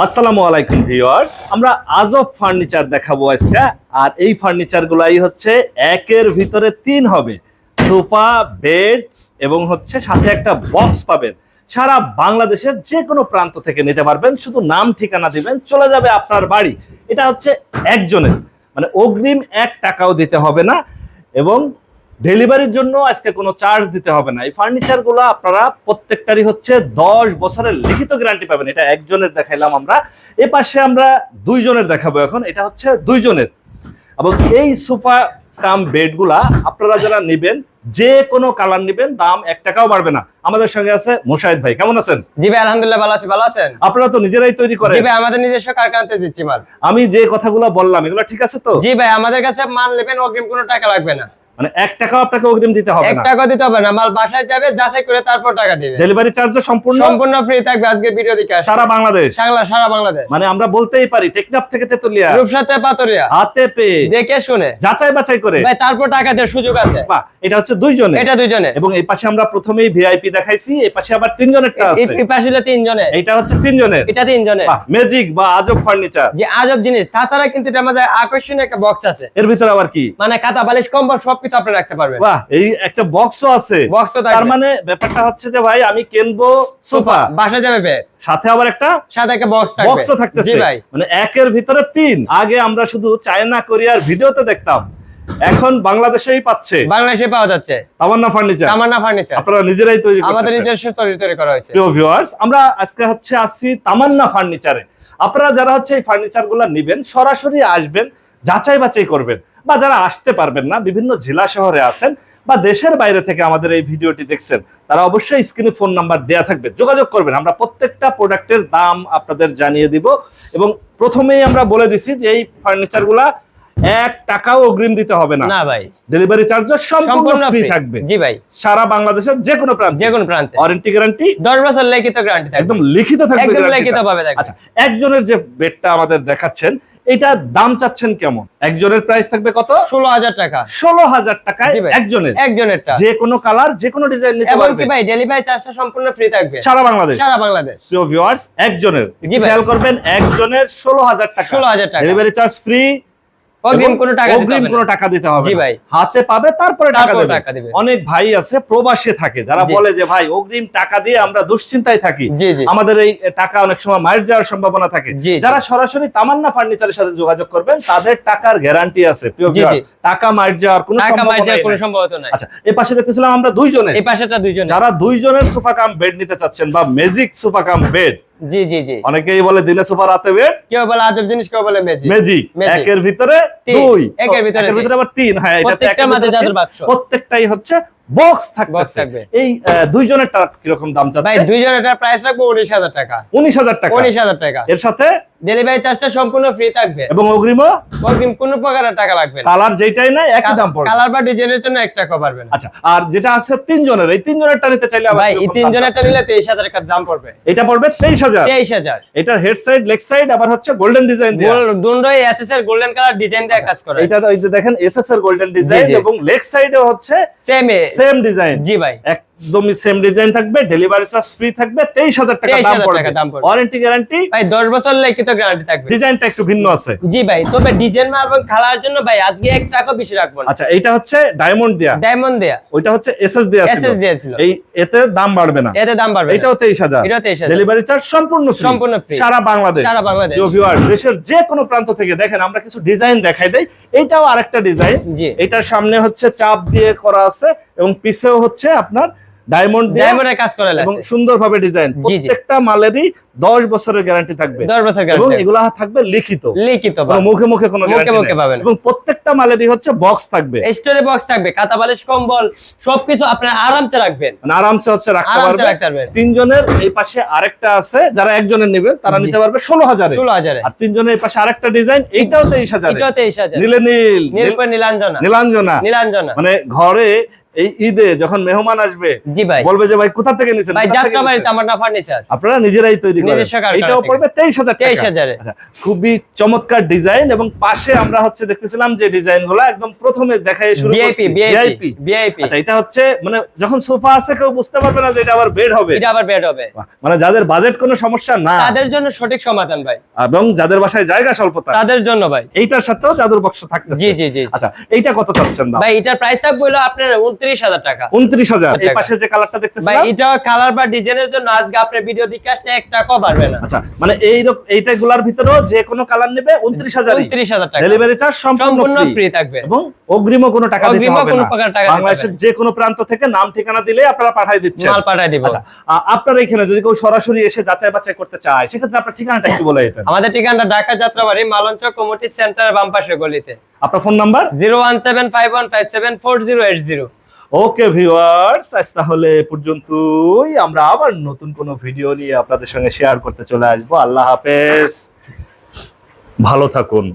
আসসালামু আলাইকুম ভিউয়ার্স, আমরা আজব ফার্নিচার দেখাবো আজকে। আর এই ফার্নিচার গুলাই হচ্ছে একের ভিতরে তিন হবে, সোফা, বেড এবং হচ্ছে সাথে একটা বক্স পাবেন। সারা বাংলাদেশের যে কোনো প্রান্ত থেকে নিতে পারবেন, শুধু নাম ঠিকানা দিবেন, চলে যাবে আপনার বাড়ি। এটা হচ্ছে একজনের, মানে অগ্রিম 1 টাকাও দিতে হবে না এবং ডেলিভারির জন্য আজকে কোনো চার্জ দিতে হবে না। এই ফার্নিচার গুলো আপনারা প্রত্যেকটারই হচ্ছে 10 বছরের লিখিত গ্যারান্টি পাবেন। এটা একজনের দেখাইলাম আমরা, এ পাশে আমরা দুইজনের দেখাবো এখন। এটা হচ্ছে দুইজনের এবং এই সোফা কাম বেড গুলা আপনারা যারা নেবেন, যে কোনো কালার নেবেন, দাম 1 টাকাও বাড়বে না। আমাদের সঙ্গে আছে মোশাহিদ ভাই, কেমন আছেন? জি ভাই, আলহামদুলিল্লাহ ভালো আছি। ভালো আছেন? আপনারা তো নিজেরাই তৈরি করেন? জি ভাই, আমাদের নিজস্ব কারখানাতে দিচ্ছি মাল। আমি যে কথাগুলো বললাম এগুলো ঠিক আছে তো? জি ভাই, আমাদের কাছে মাল নেবেন, অগ্রিম কোনো টাকা লাগবে না। মানে 1 টাকাও আপনাকে অগ্রিম দিতে হবে না? 1 টাকা দিতে হবে না, মাল বাসায় যাবে, যাচাই করে তারপর টাকা দিবে। ডেলিভারি চার্জও সম্পূর্ণ ফ্রি থাকবে। আজকে ভিডিও দেখে আসুন। সারা বাংলাদেশ? সারা বাংলাদেশ। মানে আমরা বলতেই পারি টেকনাফ থেকে তেতুলিয়া, রূপসাতে পাতুরিয়া, হাতে পেয়ে দেখে শুনে যাচাই বাছাই করে ভাই তারপর টাকা দেওয়ার সুযোগ আছে। বাহ, এটা হচ্ছে দুইজনের। এটা দুইজনের। এবং এই পাশে আমরা প্রথমেই ভিআইপি দেখাইছি, এই পাশে আবার তিনজনেরটা আছে। এই পাশে তিনজনের। এটা হচ্ছে তিনজনের। এটা তিনজনের। বাহ, ম্যাজিক বা আজব ফার্নিচার। যে আজব জিনিস। তাছাড়া কিন্তু এটা আমাদের আকর্ষণীয় একটা বক্স আছে। এর ভিতরে আবার কি? মানে খাতা বালিশ কম্বল সবকিছু আপনি রাখতে পারবেন। বাহ, এই একটা বক্সও আছে। বক্সও থাকবে। তার মানে ব্যাপারটা হচ্ছে যে ভাই আমি কিনবো সোফা, বাসা যাবে বেড, সাথে আবার একটা সাথে একটা বক্স থাকবে। বক্সও থাকতেছে। জি ভাই, মানে একের ভিতরে তিন। আগে আমরা শুধু চায়না কোরিয়ার ভিডিওতে দেখতাম, এখন বাংলাদেশেই পাচ্ছে। বাংলাদেশে পাওয়া যাচ্ছে তামান্না ফার্নিচার। তামান্না ফার্নিচার আপনারা নিজেরাই তৈরি করতেছেন? আমাদের নিজস্ব তৈরি করা হয়েছে। প্রিয় ভিউয়ার্স, আমরা আজকে হচ্ছে আসছি তামান্না ফার্নিচারে। আপনারা যারা হচ্ছে এই ফার্নিচারগুলো নেবেন, সরাসরি আসবেন, যাচাই বাছাই করবেন। বা যারা আসতে পারবেন না, বিভিন্ন জেলা শহরে আছেন বা দেশের বাইরে থেকে আমাদের এই ভিডিওটি দেখছেন, তারা অবশ্যই স্ক্রিনে ফোন নাম্বার দেয়া থাকবে, যোগাযোগ করবেন। আমরা প্রত্যেকটা প্রোডাক্টের দাম আপনাদের জানিয়ে দিব এবং প্রথমেই আমরা বলে দিছি যে এই ফার্নিচারগুলা 1 টাকাও অগ্রিম দিতে হবে না। না ভাই, ডেলিভারি চার্জ সম্পূর্ণ ফ্রি থাকবে। জি ভাই, সারা বাংলাদেশের যে কোনো প্রান্তে। ওয়ারেন্টি গ্যারান্টি 10 বছর লিখিত গ্যারান্টি থাকবে। একদম লিখিত থাকবে। একদম লিখিত ভাবে থাকবে। আচ্ছা, একজনের যে বেডটা আমাদের দেখাচ্ছেন, এটা দাম চাচ্ছেন কেমন? একজনের প্রাইস থাকবে কত? 16,000 টাকা। 16,000 টাকায় একজনেরটা। যে কোনো কালার, যে কোনো ডিজাইন নিতে পারবেন। এবং কি ভাই, ডেলিভারি চার্জটা সম্পূর্ণ ফ্রি থাকবে সারা বাংলাদেশ। প্রিয় ভিউয়ার্স, একজনের খেয়াল করবেন, একজনের 16,000 টাকা। 16,000 টাকা। Delivery charge free. অগ্রিম কোনো টাকা দিতে হবে। জি ভাই, হাতে পাবে, তারপরে টাকা দিবে। অনেক ভাই আছে প্রবাসে থাকে, যারা বলে যে ভাই অগ্রিম টাকা দিয়ে আমরা দুশ্চিন্তায় থাকি, আমাদের এই টাকা অনেক সময় মার যাওয়ার সম্ভাবনা থাকে। যারা সরাসরি তামান্না ফার্নিচারের সাথে যোগাযোগ করবেন, তাদের টাকার গ্যারান্টি আছে। টাকা মার যাওয়ার কোনো সম্ভাবনা নাই। আচ্ছা, এই পাশে দেখতেছিলাম আমরা দুইজনে। এই পাশেটা দুইজনে। যারা দুইজনের সোফা কাম বেড নিতে চাচ্ছেন বা ম্যাজিক সোফা কাম বেড। জি জি জি, অনেকেই বলে দিনে সোফা রাতে বেড, কেউ বলে আজব জিনিস, কেউ বলে ম্যাজিক। একের ভিতরে দুই, একের ভিতরে আবার তিন। হ্যাঁ, প্রত্যেকটার মধ্যে জাদুর বাক্স, প্রত্যেকটাই হচ্ছে বক্স থাকবে। এই দুইজনেরটা কিরকম দাম চাচ্ছেন? ভাই দুইজনেরটার প্রাইস রাখবো 19,000 টাকা। 19,000 টাকা। এর সাথে ডেলিভারি চার্জটা সম্পূর্ণ ফ্রি থাকবে এবং অগ্রিম কোনো প্রকারের টাকা লাগবে না। কালার যেটাই না একই দাম পড়বে। কালার বা ডিজাইনের জন্য 1 টাকা পারবেন। আচ্ছা, আর যেটা আছে তিনজনের, এই তিনজনেরটা নিতে চাইলে ভাই এই তিনজনেরটা নিলে 23,000 টাকা দাম পড়বে। এটা পড়বে 23,000। এটার হেড সাইড, লেগ সাইড আবার হচ্ছে গোল্ডেন ডিজাইন দেয়া। দুটোই এসএস এর গোল্ডেন কালার ডিজাইন দিয়ে কাজ করে। এটা ওই যে দেখেন এসএস এর গোল্ডেন ডিজাইন এবং লেগ সাইডেও হচ্ছে সেম ডিজাইন। জি ভাই, একদমই সেম ডিজাইন থাকবে। ডেলিভারি চার্জ ফ্রি থাকবে। 23,000 টাকা দাম পড়বে। ওয়ারেন্টি গ্যারান্টি ভাই 10 বছর লিখিত গ্যারান্টি থাকবে। ডিজাইনটা একটু ভিন্ন আছে। জি ভাই, তবে ডিজাইন এবং কালার জন্য ভাই আজকে 1 টাকা বেশি রাখবো না। আচ্ছা, এটা হচ্ছে ডায়মন্ড দেয়া, ওইটা হচ্ছে এসএস দেয়া ছিল। এই এতে দাম বাড়বে না। এটাও 23,000। ডেলিভারি চার্জ সম্পূর্ণ ফ্রি সারা বাংলাদেশ। ভিউয়ার, দেশের যে কোনো প্রান্ত থেকে দেখেন, আমরা কিছু ডিজাইন দেখাই দেই। এইটাও আরেকটা ডিজাইন। এটার সামনে হচ্ছে চাপ দিয়ে করা আছে এবং পিছেও হচ্ছে আপনার ডায়মন্ডের কাজ করা আছে এবং সুন্দরভাবে ডিজাইন। প্রত্যেকটা মালেরই 10 বছরের গ্যারান্টি থাকবে। 10 বছর গ্যারান্টি এবং এগুলা থাকবে লিখিত। মুখে কোনো গ্যারান্টি পাবেন। এবং প্রত্যেকটা মালেরই হচ্ছে বক্স থাকবে, স্টোরে বক্স থাকবে, খাতা বালিশ কম্বল সবকিছু আপনারা আরামসে রাখবেন। মানে আরামসে হচ্ছে রাখতে পারবেন। তিনজনের এই পাশে আরেকটা আছে, যারা একজনের নেবেন তারা নিতে পারবে 16,000। আর তিনজনের এই পাশে আরেকটা ডিজাইন, এইটাও 23,000। এটাও 23,000। নীলাঞ্জনা। নীলাঞ্জনা মানে ঘরে এই ঈদে যখন মেহমান আসবে জি ভাই, বলবে যে ভাই কোথা থেকে নিছেন, ভাই কোথা থেকে যাত্রাবাড়ি নিছেন? তামান্না ফার্নিচার, আপনারা নিজেরাই তৈরি করেন, নিজস্ব কারখানা এটাও থেকে। পড়বে 23,000 টাকা। 23,000 আচ্ছা, খুবই চমৎকার ডিজাইন, এবং পাশে আমরা হচ্ছে দেখতেছিলাম যে ডিজাইনগুলো একদম প্রথমে দেখাই শুরু ভিআইপি করছি ভিআইপি ভিআইপি। আচ্ছা, এটা হচ্ছে মানে যখন সোফা আছে কেউ বুঝতে পারবে না যে এটা আবার বেড হবে। এটা আবার বেড হবে, বাহ, মানে যাদের বাজেট কোনো সমস্যা না তাদের জন্য সঠিক সমাধান ভাই, এবং যাদের বাসায় জায়গা স্বল্পতা তাদের জন্য ভাই। এইটার সাথেও জাদুর বক্স থাকতেছে। জি জি জি আচ্ছা, এইটা কত চাচ্ছেন দাম? ভাই, এটার প্রাইস থাকবে হলো আপনার 29,000 টাকা। 29,000। এই টাকা। পাশে যে কালারটা ভাই দেখতেছিলাম, এটা কালার বা ডিজাইনের জন্য আজকে আপনি ভিডিও দেখে আসলে 1 টাকাও পারবে না। আচ্ছা মানে এইটাগুলার ভিতরেও যে কোনো কালার নেবে 29,000। 29,000 টাকা ডেলিভারি চার্জ সম্পূর্ণ সম্পূর্ণ ফ্রি ফ্রি থাকবে, এবং অগ্রিমও কোনো টাকা দিতে অগ্রিম হবে কোনো না। প্রকার টাকা দিতে হবে বাংলাদেশের না। যে কোনো প্রান্ত থেকে নাম ঠিকানা দিলে আপনারা পাঠিয়ে দিচ্ছেন। মাল পাঠায় দিব। আচ্ছা, আপনার এখানে যদি কেউ সরাসরি এসে যাচাই বাছাই করতে চায় সেক্ষেত্রে আপনার ঠিকানাটা একটু বলে দিতেন। আমাদের ঠিকানা ঢাকা যাত্রাবাড়ি মালঞ্চ কমিউনিটি সেন্টার বাম পাশে গলিতে। আপনার ফোন নাম্বার? 01751574080। ওকে ভিউয়ার্স, আজ তাহলে এ পর্যন্তই। আমরা আবার নতুন কোনো ভিডিও নিয়ে আপনাদের সঙ্গে শেয়ার করতে চলে আসবো। আল্লাহ হাফেজ, ভালো থাকুন।